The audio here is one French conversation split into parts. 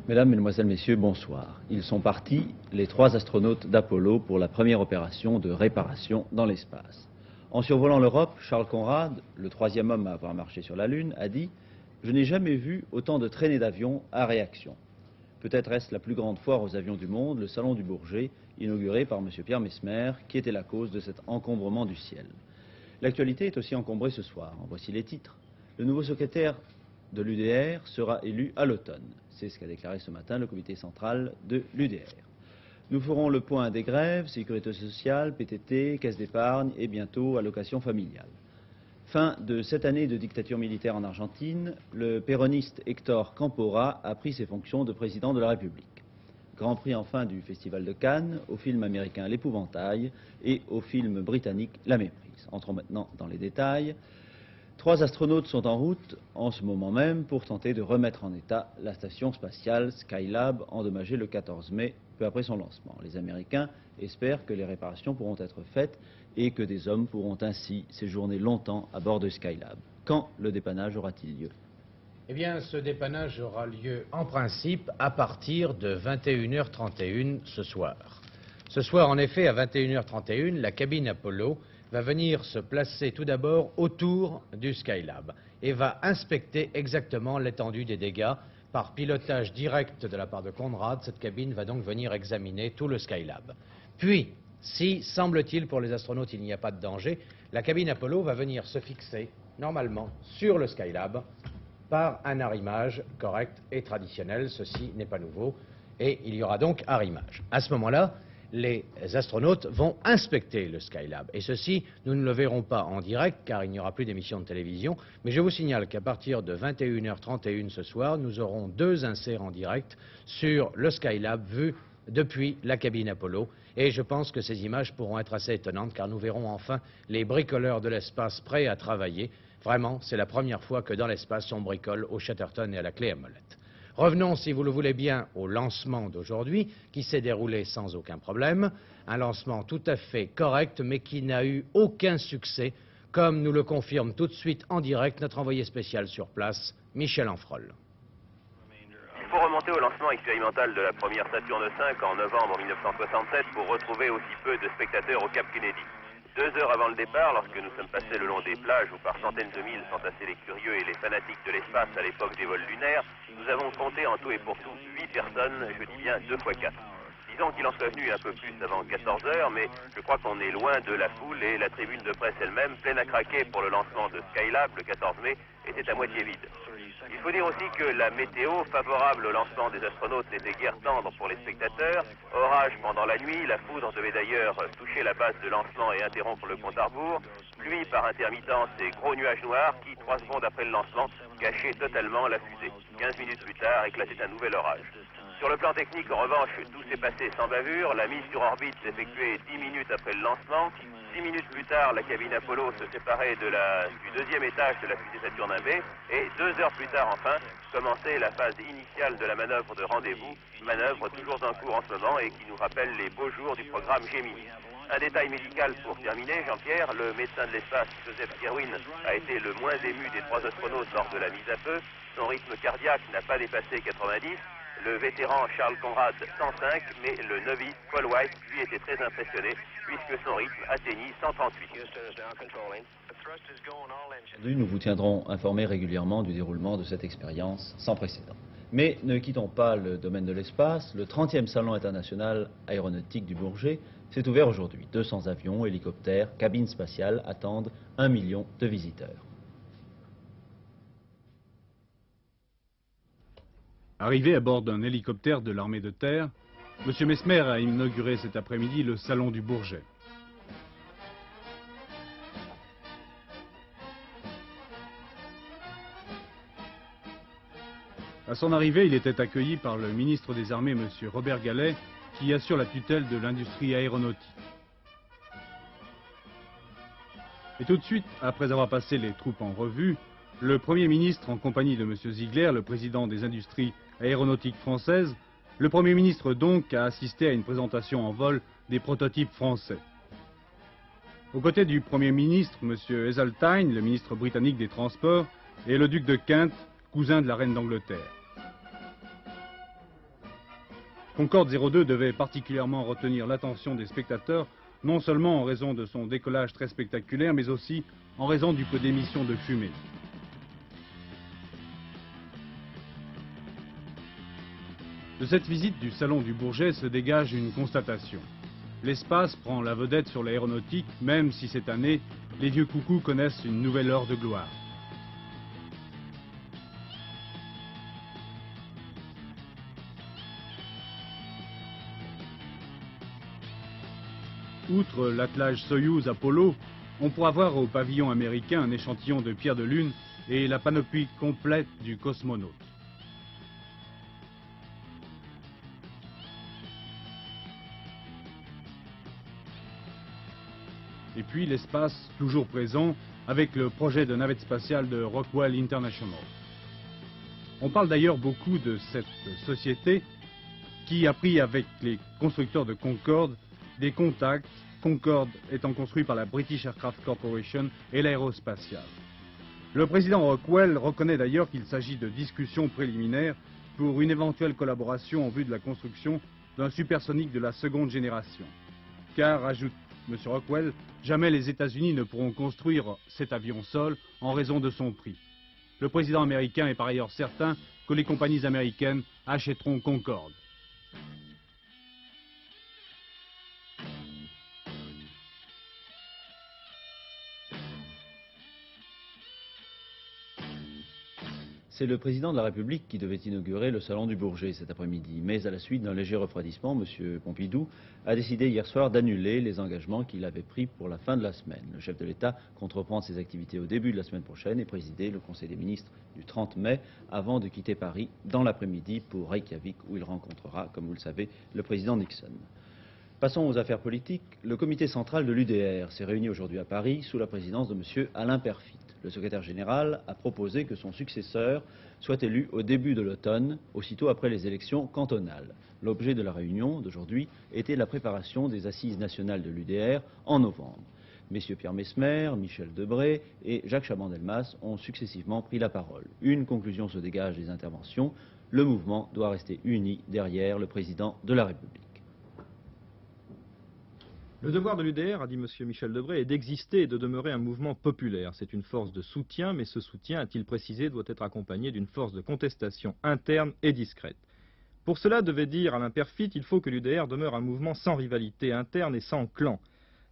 Mesdames, Mesdemoiselles, Messieurs, bonsoir. Ils sont partis, les 3 astronautes d'Apollo, pour la première opération de réparation dans l'espace. En survolant l'Europe, Charles Conrad, le 3e homme à avoir marché sur la Lune, a dit « Je n'ai jamais vu autant de traînées d'avions à réaction ». Peut-être est-ce la plus grande foire aux avions du monde, le Salon du Bourget, inauguré par M. Pierre Messmer, qui était la cause de cet encombrement du ciel. L'actualité est aussi encombrée ce soir. En voici les titres. Le nouveau secrétaire de l'UDR sera élu à l'automne. C'est ce qu'a déclaré ce matin le comité central de l'UDR. Nous ferons le point des grèves, sécurité sociale, PTT, caisse d'épargne et bientôt allocation familiale. Fin de cette année de dictature militaire en Argentine, le péroniste Héctor Campora a pris ses fonctions de président de la République. Grand prix enfin du Festival de Cannes, au film américain L'Épouvantail et au film britannique La Méprise. Entrons maintenant dans les détails. 3 astronautes sont en route en ce moment même pour tenter de remettre en état la station spatiale Skylab endommagée le 14 mai, peu après son lancement. Les Américains espèrent que les réparations pourront être faites et que des hommes pourront ainsi séjourner longtemps à bord de Skylab. Quand le dépannage aura-t-il lieu? Eh bien, ce dépannage aura lieu en principe à partir de 21h31 ce soir. Ce soir, en effet, à 21h31, la cabine Apollo va venir se placer tout d'abord autour du Skylab et va inspecter exactement l'étendue des dégâts par pilotage direct de la part de Conrad. Cette cabine va donc venir examiner tout le Skylab. Puis, si, semble-t-il, pour les astronautes, il n'y a pas de danger, la cabine Apollo va venir se fixer, normalement, sur le Skylab par un arrimage correct et traditionnel. Ceci n'est pas nouveau et il y aura donc arrimage. À ce moment-là, les astronautes vont inspecter le Skylab. Et ceci, nous ne le verrons pas en direct car il n'y aura plus d'émission de télévision. Mais je vous signale qu'à partir de 21h31 ce soir, nous aurons 2 inserts en direct sur le Skylab vu depuis la cabine Apollo. Et je pense que ces images pourront être assez étonnantes car nous verrons enfin les bricoleurs de l'espace prêts à travailler. Vraiment, c'est la première fois que dans l'espace on bricole au Chatterton et à la clé à molette. Revenons, si vous le voulez bien, au lancement d'aujourd'hui, qui s'est déroulé sans aucun problème. Un lancement tout à fait correct, mais qui n'a eu aucun succès, comme nous le confirme tout de suite en direct notre envoyé spécial sur place, Michel Enfrol. Il faut remonter au lancement expérimental de la première Saturne V en novembre 1967 pour retrouver aussi peu de spectateurs au Cap Kennedy. 2 heures avant le départ, lorsque nous sommes passés le long des plages où par centaines de milles s'entassaient les curieux et les fanatiques de l'espace à l'époque des vols lunaires, nous avons compté en tout et pour tout 8 personnes, je dis bien 2 fois 4. Disons qu'il en soit venu un peu plus avant 14 heures, mais je crois qu'on est loin de la foule et la tribune de presse elle-même, pleine à craquer pour le lancement de Skylab le 14 mai, était à moitié vide. Il faut dire aussi que la météo favorable au lancement des astronautes n'était guère tendre pour les spectateurs. Orage pendant la nuit, la foudre devait d'ailleurs toucher la base de lancement et interrompre le compte à rebours. Pluie par intermittence et gros nuages noirs qui, 3 secondes après le lancement, cachaient totalement la fusée. 15 minutes plus tard, éclatait un nouvel orage. Sur le plan technique, en revanche, tout s'est passé sans bavure. La mise sur orbite s'est effectuée 10 minutes après le lancement. 6 minutes plus tard, la cabine Apollo se séparait du 2e étage de la fusée Saturne B. Et 2 heures plus tard, enfin, commençait la phase initiale de la manœuvre de rendez-vous. Manœuvre toujours en cours en ce moment et qui nous rappelle les beaux jours du programme Gemini. Un détail médical pour terminer, Jean-Pierre, le médecin de l'espace, Joseph Kirwin, a été le moins ému des 3 astronautes lors de la mise à feu. Son rythme cardiaque n'a pas dépassé 90. Le vétéran Charles Conrad 105, mais le novice Paul White, lui, était très impressionné puisque son rythme atteignit 138. Nous vous tiendrons informés régulièrement du déroulement de cette expérience sans précédent. Mais ne quittons pas le domaine de l'espace. Le 30e Salon international aéronautique du Bourget s'est ouvert aujourd'hui. 200 avions, hélicoptères, cabines spatiales attendent 1 million de visiteurs. Arrivé à bord d'un hélicoptère de l'armée de terre, M. Messmer a inauguré cet après-midi le Salon du Bourget. À son arrivée, il était accueilli par le ministre des Armées, M. Robert Gallet, qui assure la tutelle de l'industrie aéronautique. Et tout de suite, après avoir passé les troupes en revue, le Premier ministre, en compagnie de M. Ziegler, le président des industries aéronautiques françaises, le Premier ministre donc a assisté à une présentation en vol des prototypes français. Aux côtés du Premier ministre, M. Heseltine, le ministre britannique des Transports, et le duc de Kent, cousin de la reine d'Angleterre. Concorde 02 devait particulièrement retenir l'attention des spectateurs, non seulement en raison de son décollage très spectaculaire, mais aussi en raison du peu d'émissions de fumée. De cette visite du Salon du Bourget se dégage une constatation. L'espace prend la vedette sur l'aéronautique, même si cette année, les vieux coucous connaissent une nouvelle heure de gloire. Outre l'attelage Soyouz Apollo, on pourra voir au pavillon américain un échantillon de pierre de lune et la panoplie complète du cosmonaute. Et puis l'espace, toujours présent, avec le projet de navette spatiale de Rockwell International. On parle d'ailleurs beaucoup de cette société qui a pris avec les constructeurs de Concorde des contacts, Concorde étant construit par la British Aircraft Corporation et l'aérospatiale. Le président Rockwell reconnaît d'ailleurs qu'il s'agit de discussions préliminaires pour une éventuelle collaboration en vue de la construction d'un supersonique de la seconde génération. Car, ajoute M. Rockwell, jamais les États-Unis ne pourront construire cet avion sol en raison de son prix. Le président américain est par ailleurs certain que les compagnies américaines achèteront Concorde. C'est le président de la République qui devait inaugurer le Salon du Bourget cet après-midi. Mais à la suite d'un léger refroidissement, M. Pompidou a décidé hier soir d'annuler les engagements qu'il avait pris pour la fin de la semaine. Le chef de l'État compte reprendre ses activités au début de la semaine prochaine et présider le Conseil des ministres du 30 mai avant de quitter Paris dans l'après-midi pour Reykjavik où il rencontrera, comme vous le savez, le président Nixon. Passons aux affaires politiques. Le comité central de l'UDR s'est réuni aujourd'hui à Paris sous la présidence de M. Alain Peyrefitte. Le secrétaire général a proposé que son successeur soit élu au début de l'automne, aussitôt après les élections cantonales. L'objet de la réunion d'aujourd'hui était la préparation des assises nationales de l'UDR en novembre. Messieurs Pierre Messmer, Michel Debré et Jacques Chaban-Delmas ont successivement pris la parole. Une conclusion se dégage des interventions. Le mouvement doit rester uni derrière le président de la République. Le devoir de l'UDR, a dit M. Michel Debré, est d'exister et de demeurer un mouvement populaire. C'est une force de soutien, mais ce soutien, a-t-il précisé, doit être accompagné d'une force de contestation interne et discrète. Pour cela, devait dire Alain Peyrefitte, il faut que l'UDR demeure un mouvement sans rivalité interne et sans clan.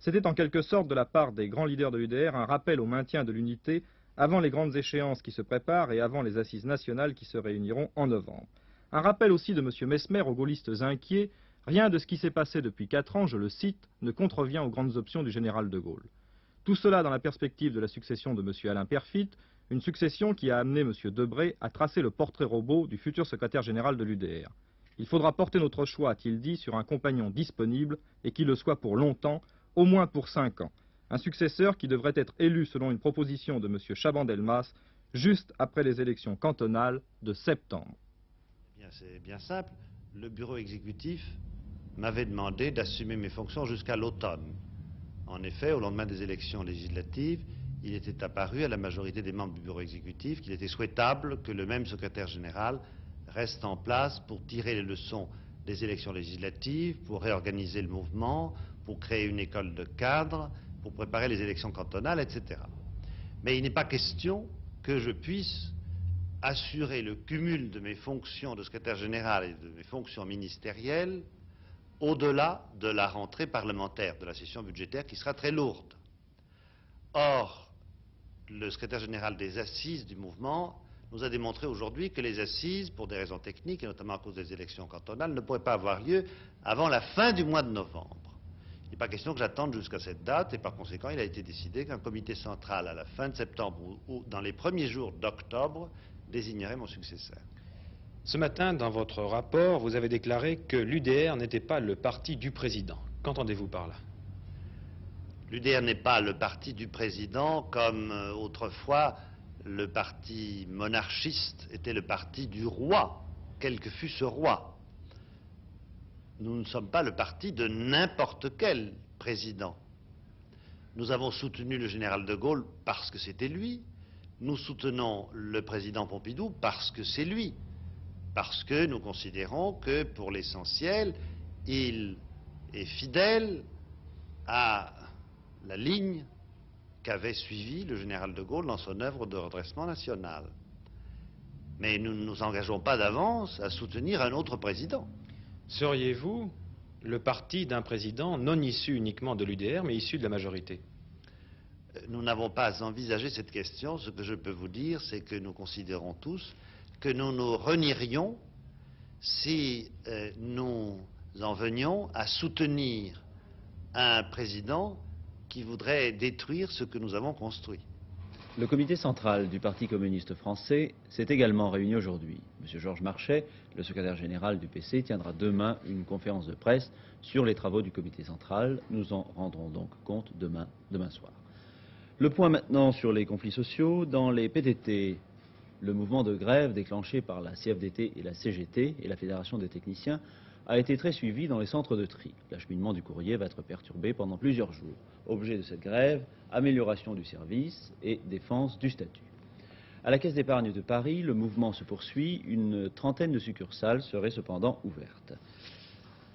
C'était en quelque sorte de la part des grands leaders de l'UDR un rappel au maintien de l'unité avant les grandes échéances qui se préparent et avant les assises nationales qui se réuniront en novembre. Un rappel aussi de M. Messmer aux gaullistes inquiets. Rien de ce qui s'est passé depuis 4 ans, je le cite, ne contrevient aux grandes options du général de Gaulle. Tout cela dans la perspective de la succession de M. Alain Peyrefitte, une succession qui a amené M. Debré à tracer le portrait robot du futur secrétaire général de l'UDR. Il faudra porter notre choix, a-t-il dit, sur un compagnon disponible et qui le soit pour longtemps, au moins pour 5 ans. Un successeur qui devrait être élu selon une proposition de M. Chaban-Delmas, juste après les élections cantonales de septembre. C'est bien simple, le bureau exécutif m'avait demandé d'assumer mes fonctions jusqu'à l'automne. En effet, au lendemain des élections législatives, il était apparu à la majorité des membres du bureau exécutif qu'il était souhaitable que le même secrétaire général reste en place pour tirer les leçons des élections législatives, pour réorganiser le mouvement, pour créer une école de cadres, pour préparer les élections cantonales, etc. Mais il n'est pas question que je puisse assurer le cumul de mes fonctions de secrétaire général et de mes fonctions ministérielles au-delà de la rentrée parlementaire, de la session budgétaire qui sera très lourde. Or, le secrétaire général des assises du mouvement nous a démontré aujourd'hui que les assises, pour des raisons techniques et notamment à cause des élections cantonales, ne pourraient pas avoir lieu avant la fin du mois de novembre. Il n'est pas question que j'attende jusqu'à cette date et par conséquent il a été décidé qu'un comité central à la fin de septembre ou dans les premiers jours d'octobre désignerait mon successeur. Ce matin, dans votre rapport, vous avez déclaré que l'UDR n'était pas le parti du président. Qu'entendez-vous par là? L'UDR n'est pas le parti du président comme autrefois le parti monarchiste était le parti du roi, quel que fût ce roi. Nous ne sommes pas le parti de n'importe quel président. Nous avons soutenu le général de Gaulle parce que c'était lui. Nous soutenons le président Pompidou parce que c'est lui. parce que nous considérons que, pour l'essentiel, il est fidèle à la ligne qu'avait suivie le général de Gaulle dans son œuvre de redressement national. Mais nous ne nous engageons pas d'avance à soutenir un autre président. Seriez-vous le parti d'un président non issu uniquement de l'UDR, mais issu de la majorité? Nous n'avons pas envisagé cette question. Ce que je peux vous dire, c'est que nous considérons tous que nous nous renierions si nous en venions à soutenir un président qui voudrait détruire ce que nous avons construit. Le comité central du Parti communiste français s'est également réuni aujourd'hui. M. Georges Marchais, le secrétaire général du PC, tiendra demain une conférence de presse sur les travaux du comité central. Nous en rendrons donc compte demain soir. Le point maintenant sur les conflits sociaux. Dans les PTT, le mouvement de grève déclenché par la CFDT et la CGT et la Fédération des techniciens a été très suivi dans les centres de tri. L'acheminement du courrier va être perturbé pendant plusieurs jours. Objet de cette grève, amélioration du service et défense du statut. À la Caisse d'épargne de Paris, le mouvement se poursuit. Une trentaine de succursales seraient cependant ouvertes.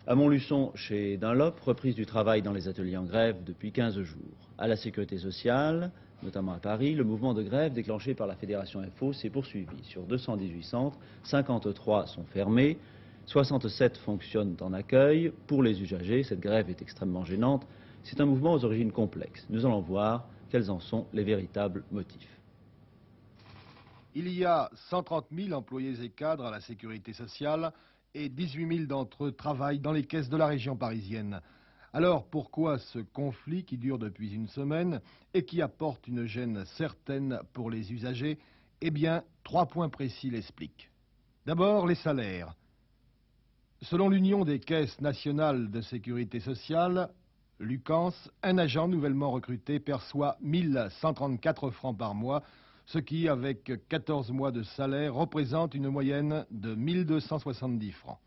À Montluçon, chez Dunlop, reprise du travail dans les ateliers en grève depuis 15 jours. À la Sécurité sociale, notamment à Paris, le mouvement de grève déclenché par la Fédération FO s'est poursuivi. Sur 218 centres, 53 sont fermés. 67 fonctionnent en accueil. Pour les usagers, cette grève est extrêmement gênante. C'est un mouvement aux origines complexes. Nous allons voir quels en sont les véritables motifs. Il y a 130 000 employés et cadres à la sécurité sociale et 18 000 d'entre eux travaillent dans les caisses de la région parisienne. Alors pourquoi ce conflit qui dure depuis une semaine et qui apporte une gêne certaine pour les usagers? Eh bien, 3 points précis l'expliquent. D'abord, les salaires. Selon l'Union des caisses nationales de sécurité sociale, l'UCANS, un agent nouvellement recruté perçoit 1 134 francs par mois, ce qui, avec 14 mois de salaire, représente une moyenne de 1 270 francs.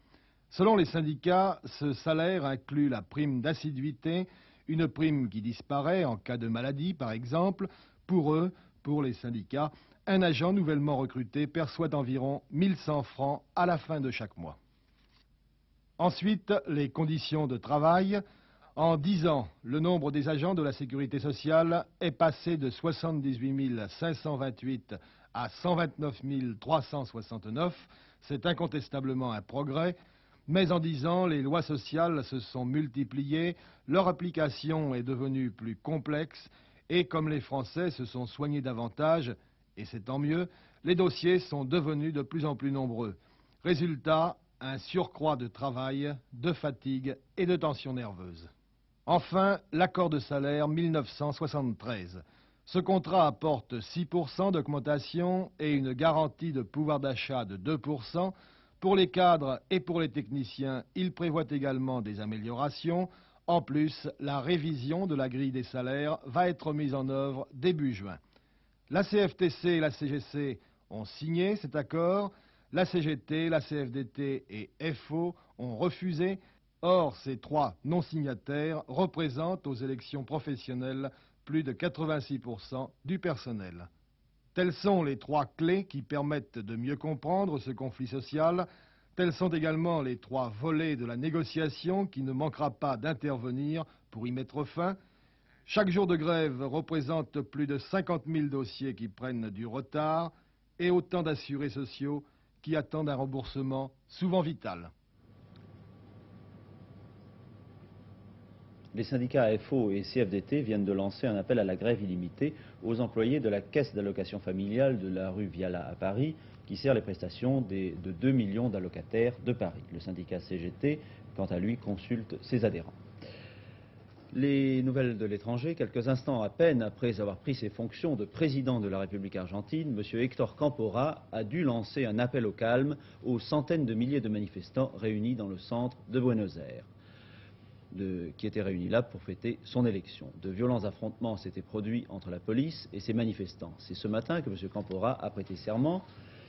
Selon les syndicats, ce salaire inclut la prime d'assiduité, une prime qui disparaît en cas de maladie, par exemple. Pour eux, pour les syndicats, un agent nouvellement recruté perçoit environ 1 100 francs à la fin de chaque mois. Ensuite, les conditions de travail. En 10 ans, le nombre des agents de la sécurité sociale est passé de 78 528 à 129 369. C'est incontestablement un progrès. Mais en 10 ans, les lois sociales se sont multipliées, leur application est devenue plus complexe et comme les Français se sont soignés davantage, et c'est tant mieux, les dossiers sont devenus de plus en plus nombreux. Résultat, un surcroît de travail, de fatigue et de tension nerveuse. Enfin, l'accord de salaire 1973. Ce contrat apporte 6% d'augmentation et une garantie de pouvoir d'achat de 2%. Pour les cadres et pour les techniciens, il prévoit également des améliorations. En plus, la révision de la grille des salaires va être mise en œuvre début juin. La CFTC et la CGC ont signé cet accord. La CGT, la CFDT et FO ont refusé. Or, ces 3 non-signataires représentent aux élections professionnelles plus de 86% du personnel. Telles sont les 3 clés qui permettent de mieux comprendre ce conflit social. Tels sont également les 3 volets de la négociation qui ne manquera pas d'intervenir pour y mettre fin. Chaque jour de grève représente plus de 50 000 dossiers qui prennent du retard et autant d'assurés sociaux qui attendent un remboursement souvent vital. Les syndicats FO et CFDT viennent de lancer un appel à la grève illimitée aux employés de la caisse d'allocation familiale de la rue Viala à Paris, qui sert les prestations de 2 millions d'allocataires de Paris. Le syndicat CGT, quant à lui, consulte ses adhérents. Les nouvelles de l'étranger, quelques instants à peine après avoir pris ses fonctions de président de la République argentine, M. Héctor Campora a dû lancer un appel au calme aux centaines de milliers de manifestants réunis dans le centre de Buenos Aires, qui étaient réunis là pour fêter son élection. De violents affrontements s'étaient produits entre la police et ses manifestants. C'est ce matin que M. Campora a prêté serment.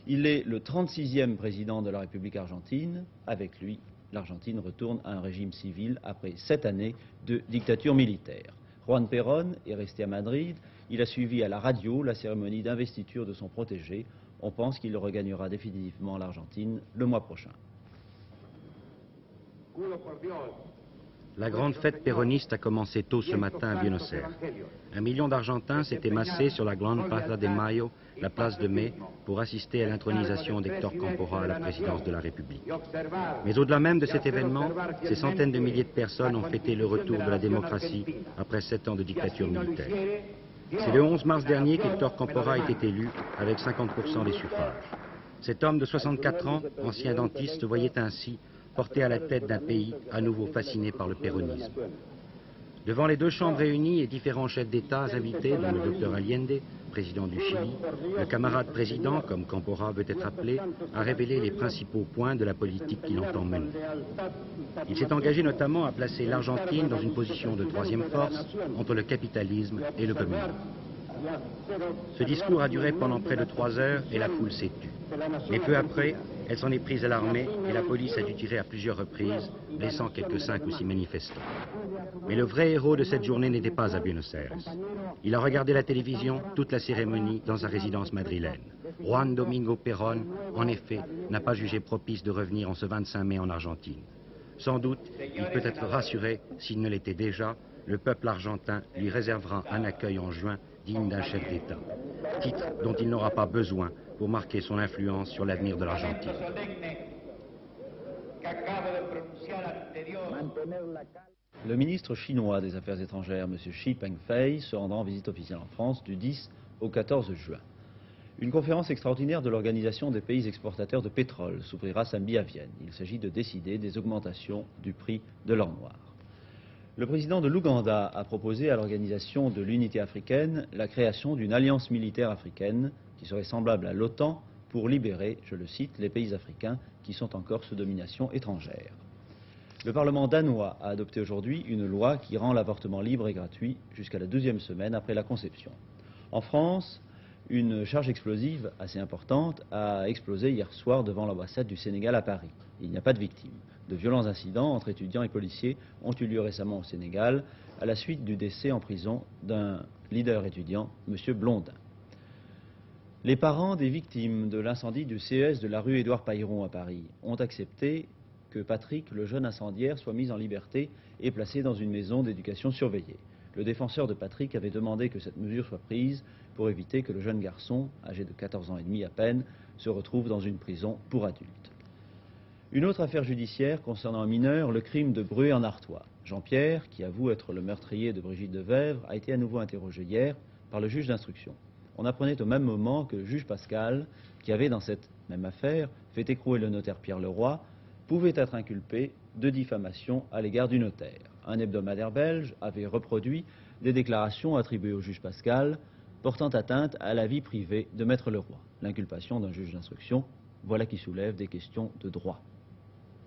Il est le 36e président de la République argentine. Avec lui, l'Argentine retourne à un régime civil après 7 années de dictature militaire. Juan Perón est resté à Madrid. Il a suivi à la radio la cérémonie d'investiture de son protégé. On pense qu'il regagnera définitivement l'Argentine le mois prochain. La grande fête péroniste a commencé tôt ce matin à Buenos Aires. 1 million d'Argentins s'étaient massés sur la grande Plaza de Mayo, la place de Mai, pour assister à l'intronisation d'Héctor Campora à la présidence de la République. Mais au-delà même de cet événement, ces centaines de milliers de personnes ont fêté le retour de la démocratie après 7 ans de dictature militaire. C'est le 11 mars dernier qu'Héctor Campora a été élu avec 50% des suffrages. Cet homme de 64 ans, ancien dentiste, se voyait ainsi porté à la tête d'un pays à nouveau fasciné par le péronisme. Devant les deux chambres réunies et différents chefs d'État invités, dont le docteur Allende, président du Chili, le camarade président, comme Campora veut être appelé, a révélé les principaux points de la politique qu'il entend mener. Il s'est engagé notamment à placer l'Argentine dans une position de troisième force entre le capitalisme et le communisme. Ce discours a duré pendant près de 3 heures et la foule s'est tue. Mais peu après, elle s'en est prise à l'armée et la police a dû tirer à plusieurs reprises, blessant quelques 5 ou 6 manifestants. Mais le vrai héros de cette journée n'était pas à Buenos Aires. Il a regardé la télévision, toute la cérémonie, dans sa résidence madrilène. Juan Domingo Perón, en effet, n'a pas jugé propice de revenir en ce 25 mai en Argentine. Sans doute, il peut être rassuré, s'il ne l'était déjà, le peuple argentin lui réservera un accueil en juin digne d'un chef d'État, titre dont il n'aura pas besoin pour marquer son influence sur l'avenir de l'Argentine. Le ministre chinois des Affaires étrangères, M. Xi Pengfei, se rendra en visite officielle en France du 10 au 14 juin. Une conférence extraordinaire de l'Organisation des pays exportateurs de pétrole s'ouvrira samedi à Vienne. Il s'agit de décider des augmentations du prix de l'or noir. Le président de l'Ouganda a proposé à l'Organisation de l'Unité africaine la création d'une alliance militaire africaine qui serait semblable à l'OTAN pour libérer, je le cite, les pays africains qui sont encore sous domination étrangère. Le Parlement danois a adopté aujourd'hui une loi qui rend l'avortement libre et gratuit jusqu'à la 12e semaine après la conception. En France, une charge explosive assez importante a explosé hier soir devant l'ambassade du Sénégal à Paris. Il n'y a pas de victimes. De violents incidents entre étudiants et policiers ont eu lieu récemment au Sénégal à la suite du décès en prison d'un leader étudiant, M. Blondin. Les parents des victimes de l'incendie du CES de la rue Édouard Pailleron à Paris ont accepté que Patrick, le jeune incendiaire, soit mis en liberté et placé dans une maison d'éducation surveillée. Le défenseur de Patrick avait demandé que cette mesure soit prise pour éviter que le jeune garçon, âgé de 14 ans et demi à peine, se retrouve dans une prison pour adultes. Une autre affaire judiciaire concernant un mineur, le crime de Bruay en Artois. Jean-Pierre, qui avoue être le meurtrier de Brigitte Devèvre, a été à nouveau interrogé hier par le juge d'instruction. On apprenait au même moment que le juge Pascal, qui avait dans cette même affaire fait écrouer le notaire Pierre Leroy, pouvait être inculpé de diffamation à l'égard du notaire. Un hebdomadaire belge avait reproduit des déclarations attribuées au juge Pascal portant atteinte à la vie privée de Maître Leroy. L'inculpation d'un juge d'instruction, voilà qui soulève des questions de droit.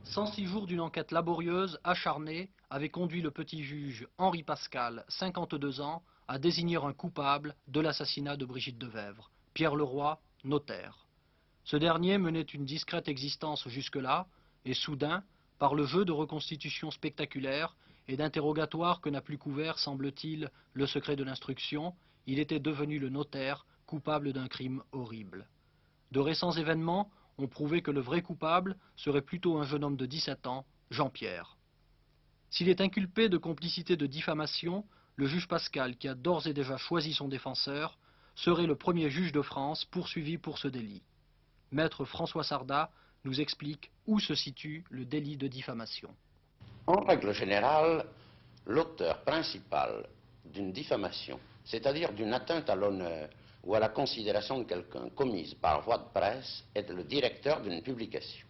106 jours d'une enquête laborieuse, acharnée, avait conduit le petit juge Henri Pascal, 52 ans, à désigner un coupable de l'assassinat de Brigitte Devèvre, Pierre Leroy, notaire. Ce dernier menait une discrète existence jusque-là, et soudain, par le jeu de reconstitutions spectaculaires et d'interrogatoires que n'a plus couvert, semble-t-il, le secret de l'instruction, il était devenu le notaire, coupable d'un crime horrible. De récents événements ont prouvé que le vrai coupable serait plutôt un jeune homme de 17 ans, Jean-Pierre. S'il est inculpé de complicité de diffamation, le juge Pascal, qui a d'ores et déjà choisi son défenseur, serait le premier juge de France poursuivi pour ce délit. Maître François Sarda nous explique où se situe le délit de diffamation. En règle générale, l'auteur principal d'une diffamation, c'est-à-dire d'une atteinte à l'honneur ou à la considération de quelqu'un commise par voie de presse, est le directeur d'une publication.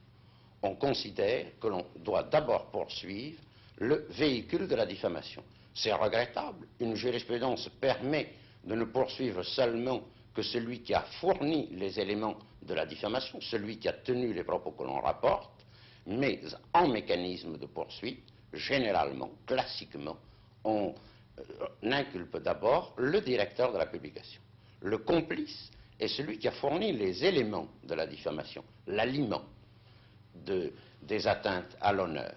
On considère que l'on doit d'abord poursuivre le véhicule de la diffamation. C'est regrettable. Une jurisprudence permet de ne poursuivre seulement que celui qui a fourni les éléments de la diffamation, celui qui a tenu les propos que l'on rapporte, mais en mécanisme de poursuite, généralement, classiquement, on inculpe d'abord le directeur de la publication. Le complice est celui qui a fourni les éléments de la diffamation, l'aliment des atteintes à l'honneur.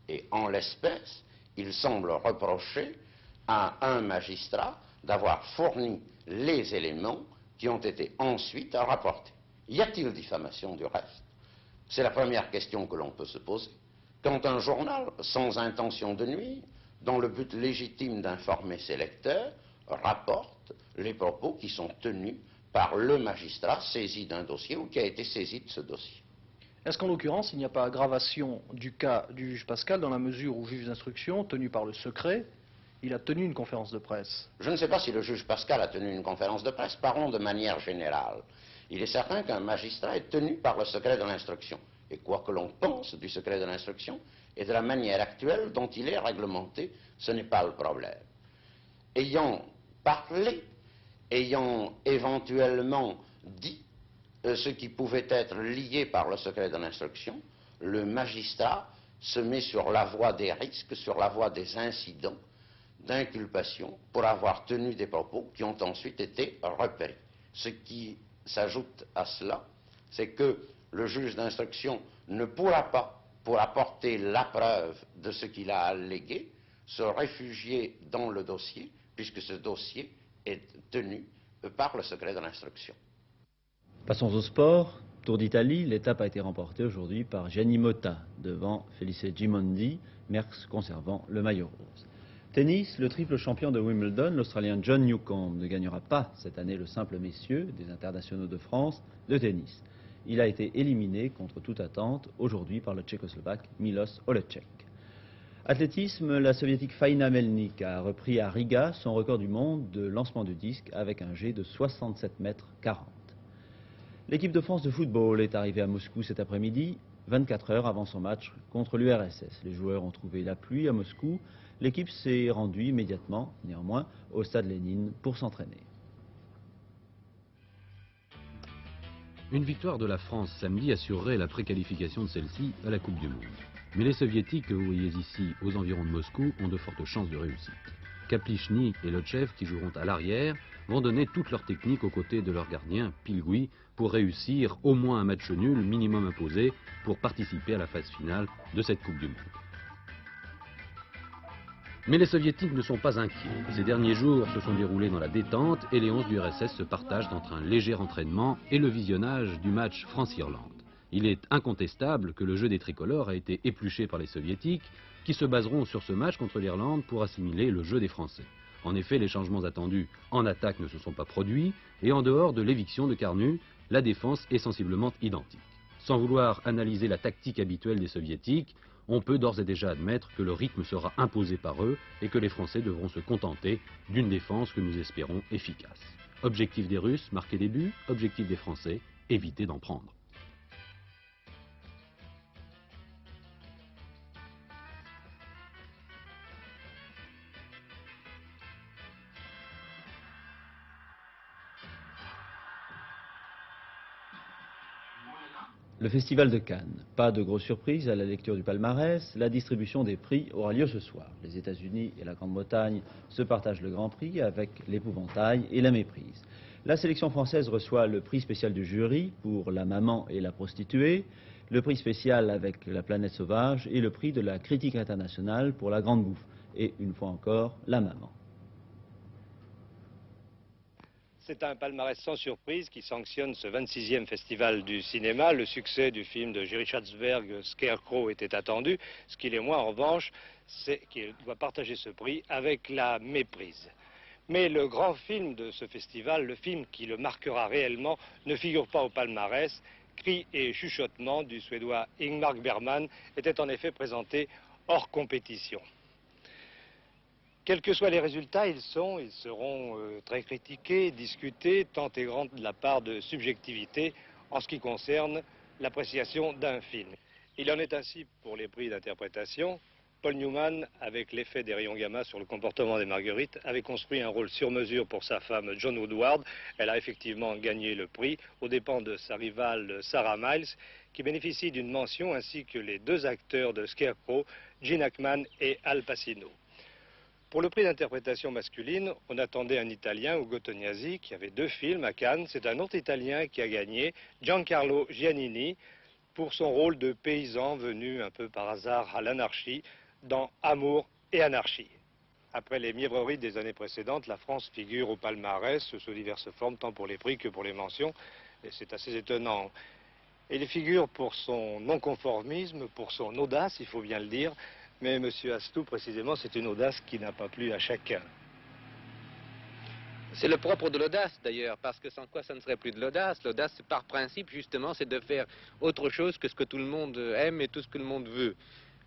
Et en l'espèce, il semble reprocher à un magistrat d'avoir fourni les éléments qui ont été ensuite rapportés. Y a-t-il diffamation du reste? C'est la première question que l'on peut se poser. Quand un journal, sans intention de nuire, dont le but légitime d'informer ses lecteurs, rapporte les propos qui sont tenus par le magistrat saisi d'un dossier ou qui a été saisi de ce dossier. Est-ce qu'en l'occurrence, il n'y a pas aggravation du cas du juge Pascal dans la mesure où, juge d'instruction, tenu par le secret, il a tenu une conférence de presse? Je ne sais pas si le juge Pascal a tenu une conférence de presse, parlons de manière générale. Il est certain qu'un magistrat est tenu par le secret de l'instruction. Et quoi que l'on pense du secret de l'instruction et de la manière actuelle dont il est réglementé, ce n'est pas le problème. Ayant parlé, ayant éventuellement dit ce qui pouvait être lié par le secret de l'instruction, le magistrat se met sur la voie des risques, sur la voie des incidents d'inculpation pour avoir tenu des propos qui ont ensuite été repérés. Ce qui s'ajoute à cela, c'est que le juge d'instruction ne pourra pas, pour apporter la preuve de ce qu'il a allégué, se réfugier dans le dossier, puisque ce dossier est tenu par le secret de l'instruction. Passons au sport. Tour d'Italie, l'étape a été remportée aujourd'hui par Gianni Motta devant Felice Gimondi, Merckx conservant le maillot rose. Tennis, le triple champion de Wimbledon, l'Australien John Newcombe, ne gagnera pas cette année le simple messieurs des internationaux de France de tennis. Il a été éliminé contre toute attente aujourd'hui par le Tchécoslovaque Milos Holeček. Athlétisme, la soviétique Faina Melnik a repris à Riga son record du monde de lancement du disque avec un jet de 67,40 mètres. L'équipe de France de football est arrivée à Moscou cet après-midi, 24 heures avant son match contre l'URSS. Les joueurs ont trouvé la pluie à Moscou. L'équipe s'est rendue immédiatement, néanmoins, au stade Lénine pour s'entraîner. Une victoire de la France samedi assurerait la préqualification de celle-ci à la Coupe du Monde. Mais les soviétiques que vous voyez ici aux environs de Moscou ont de fortes chances de réussite. Kaplichny et Lotchev, qui joueront à l'arrière, vont donner toute leur technique aux côtés de leur gardien, Pilgui, pour réussir au moins un match nul minimum imposé pour participer à la phase finale de cette Coupe du Monde. Mais les soviétiques ne sont pas inquiets. Ces derniers jours se sont déroulés dans la détente et les 11 du RSS se partagent entre un léger entraînement et le visionnage du match France-Irlande. Il est incontestable que le jeu des tricolores a été épluché par les soviétiques qui se baseront sur ce match contre l'Irlande pour assimiler le jeu des Français. En effet, les changements attendus en attaque ne se sont pas produits et en dehors de l'éviction de Carnu, la défense est sensiblement identique. Sans vouloir analyser la tactique habituelle des soviétiques, on peut d'ores et déjà admettre que le rythme sera imposé par eux et que les Français devront se contenter d'une défense que nous espérons efficace. Objectif des Russes, marquer des buts. Objectif des Français, éviter d'en prendre. Le Festival de Cannes. Pas de grosse surprise à la lecture du palmarès, la distribution des prix aura lieu ce soir. Les États-Unis et la Grande-Bretagne se partagent le Grand Prix avec l'épouvantail et la méprise. La sélection française reçoit le prix spécial du jury pour La Maman et la prostituée, le prix spécial avec La Planète Sauvage et le prix de la critique internationale pour La Grande Bouffe. Et une fois encore, La Maman. C'est un palmarès sans surprise qui sanctionne ce 26e festival du cinéma. Le succès du film de Jerry Schatzberg, Scarecrow, était attendu. Ce qu'il est moins, en revanche, c'est qu'il doit partager ce prix avec la méprise. Mais le grand film de ce festival, le film qui le marquera réellement, ne figure pas au palmarès. Cris et chuchotements du Suédois Ingmar Bergman était en effet présenté hors compétition. Quels que soient les résultats, ils seront très critiqués, discutés, tant et grand de la part de subjectivité en ce qui concerne l'appréciation d'un film. Il en est ainsi pour les prix d'interprétation. Paul Newman, avec l'effet des rayons gamma sur le comportement des marguerites, avait construit un rôle sur mesure pour sa femme Joan Woodward. Elle a effectivement gagné le prix aux dépens de sa rivale Sarah Miles, qui bénéficie d'une mention, ainsi que les deux acteurs de Scarecrow, Gene Hackman et Al Pacino. Pour le prix d'interprétation masculine, on attendait un Italien, Ugo Tognazzi, qui avait 2 films à Cannes. C'est un autre Italien qui a gagné, Giancarlo Giannini, pour son rôle de paysan venu un peu par hasard à l'anarchie dans Amour et Anarchie. Après les mièvreries des années précédentes, la France figure au palmarès sous diverses formes, tant pour les prix que pour les mentions. Et c'est assez étonnant. Et il figure pour son non-conformisme, pour son audace, il faut bien le dire. Mais M. Astou, précisément, c'est une audace qui n'a pas plu à chacun. C'est le propre de l'audace d'ailleurs, parce que sans quoi ça ne serait plus de l'audace. L'audace, par principe, justement, c'est de faire autre chose que ce que tout le monde aime et tout ce que le monde veut.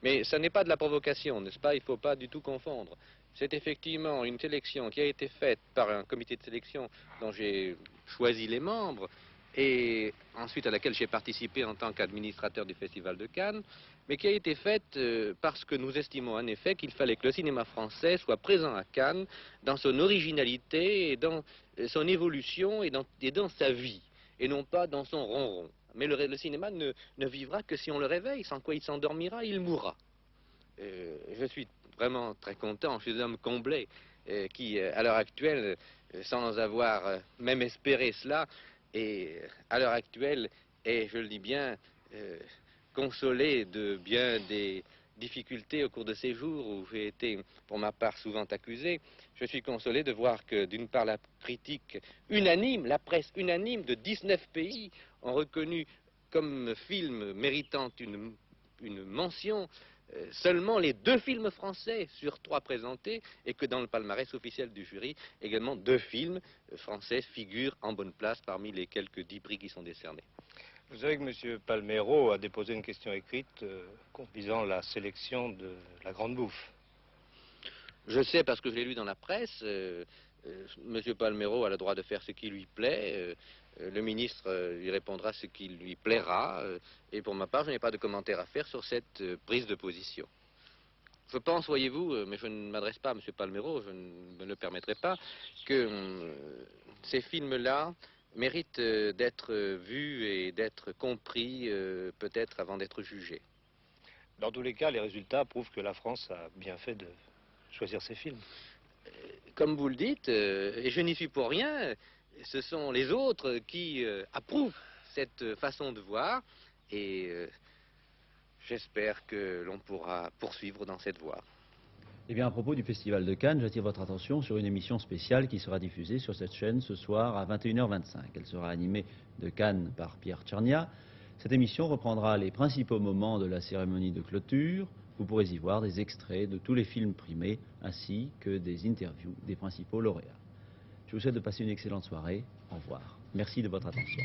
Mais ça n'est pas de la provocation, n'est-ce pas? Il ne faut pas du tout confondre. C'est effectivement une sélection qui a été faite par un comité de sélection dont j'ai choisi les membres et ensuite à laquelle j'ai participé en tant qu'administrateur du Festival de Cannes, mais qui a été faite parce que nous estimons en effet qu'il fallait que le cinéma français soit présent à Cannes dans son originalité et dans son évolution et dans sa vie, et non pas dans son ronron. Mais le cinéma ne vivra que si on le réveille, sans quoi il s'endormira, il mourra. Je suis vraiment très content, je suis un homme comblé qui, à l'heure actuelle, sans avoir même espéré cela, et à l'heure actuelle, et je le dis bien, consolé de bien des difficultés au cours de ces jours où j'ai été, pour ma part, souvent accusé. Je suis consolé de voir que, d'une part, la critique unanime, la presse unanime de 19 pays ont reconnu comme film méritant une mention seulement les 2 films français sur 3 présentés, et que dans le palmarès officiel du jury, également 2 films français figurent en bonne place parmi les quelques 10 prix qui sont décernés. Vous savez que M. Palmero a déposé une question écrite visant la sélection de la Grande Bouffe. Je sais parce que je l'ai lu dans la presse. M. Palmero a le droit de faire ce qui lui plaît. Le ministre lui répondra ce qui lui plaira. Et pour ma part, je n'ai pas de commentaire à faire sur cette prise de position. Je pense, voyez-vous, mais je ne m'adresse pas à M. Palmero, je ne me le permettrai pas, que ces films-là méritent d'être vus et d'être compris, peut-être avant d'être jugés. Dans tous les cas, les résultats prouvent que la France a bien fait de choisir ses films. Comme vous le dites, et je n'y suis pour rien, ce sont les autres qui approuvent cette façon de voir, et j'espère que l'on pourra poursuivre dans cette voie. Eh bien, à propos du Festival de Cannes, j'attire votre attention sur une émission spéciale qui sera diffusée sur cette chaîne ce soir à 21h25. Elle sera animée de Cannes par Pierre Tchernia. Cette émission reprendra les principaux moments de la cérémonie de clôture. Vous pourrez y voir des extraits de tous les films primés, ainsi que des interviews des principaux lauréats. Je vous souhaite de passer une excellente soirée. Au revoir. Merci de votre attention.